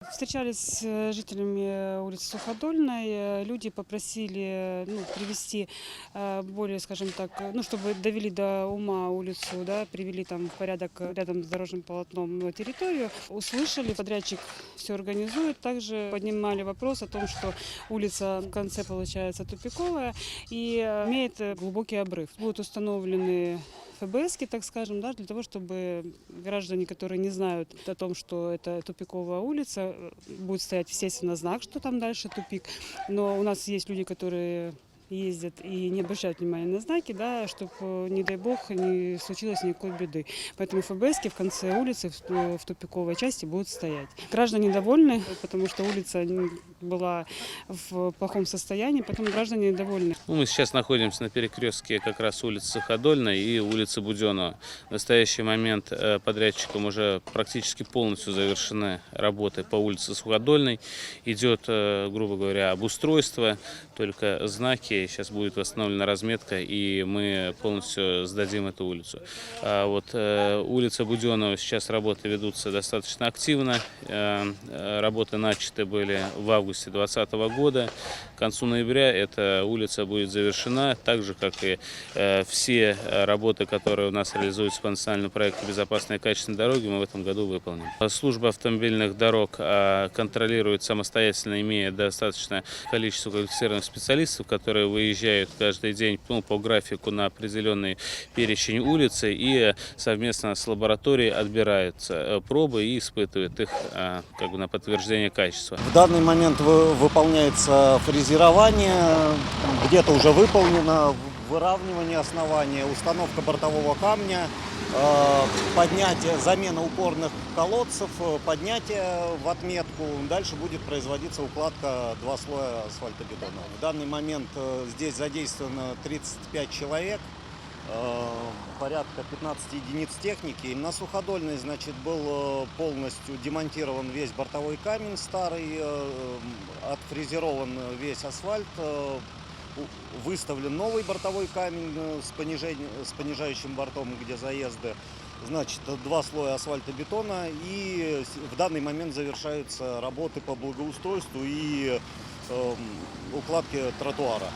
Встречались с жителями улицы Суходольной. Люди попросили привести более, скажем так, чтобы довели до ума улицу, да, привели там в порядок рядом с дорожным полотном территорию. Услышали, подрядчик все организует. Также поднимали вопрос о том, что улица в конце получается тупиковая и имеет глубокий обрыв. Будут установлены ФБСки, так скажем, да, для того, чтобы граждане, которые не знают о том, что это тупиковая улица, будет стоять, естественно, знак, что там дальше тупик. Но у нас есть люди, которые ездят и не обращают внимания на знаки, да, чтобы, не дай бог, не случилось никакой беды. Поэтому ФБСки в конце улицы, в тупиковой части будут стоять. Граждане довольны, потому что улица была в плохом состоянии, поэтому граждане довольны. Мы сейчас находимся на перекрестке как раз улицы Суходольной и улицы Буденова. В настоящий момент подрядчиком уже практически полностью завершены работы по улице Суходольной. Идет, грубо говоря, обустройство, только знаки. Сейчас будет восстановлена разметка, и мы полностью сдадим эту улицу. Улица Буденова, сейчас работы ведутся достаточно активно. Работы начаты были в августе 2020 года. К концу ноября эта улица будет завершена, так же, как и все работы, которые у нас реализуются по национальному проекту «Безопасные и качественные дороги», мы в этом году выполним. Служба автомобильных дорог контролирует самостоятельно, имея достаточное количество квалифицированных специалистов, которые выезжают каждый день по графику на определенный перечень улицы и совместно с лабораторией отбираются пробы и испытывают их на подтверждение качества. В данный момент выполняется фрезерование, где-то уже выполнено выравнивание основания, установка бортового камня, поднятие, замена упорных колодцев, поднятие в отметку. Дальше будет производиться укладка 2 слоя асфальтобетона. В данный момент здесь задействовано 35 человек, порядка 15 единиц техники. На Суходольной, был полностью демонтирован весь бортовой камень старый, отфрезерован весь асфальт, выставлен новый бортовой камень с понижающим бортом, где заезды. 2 слоя асфальтобетона, и в данный момент завершаются работы по благоустройству и укладке тротуара.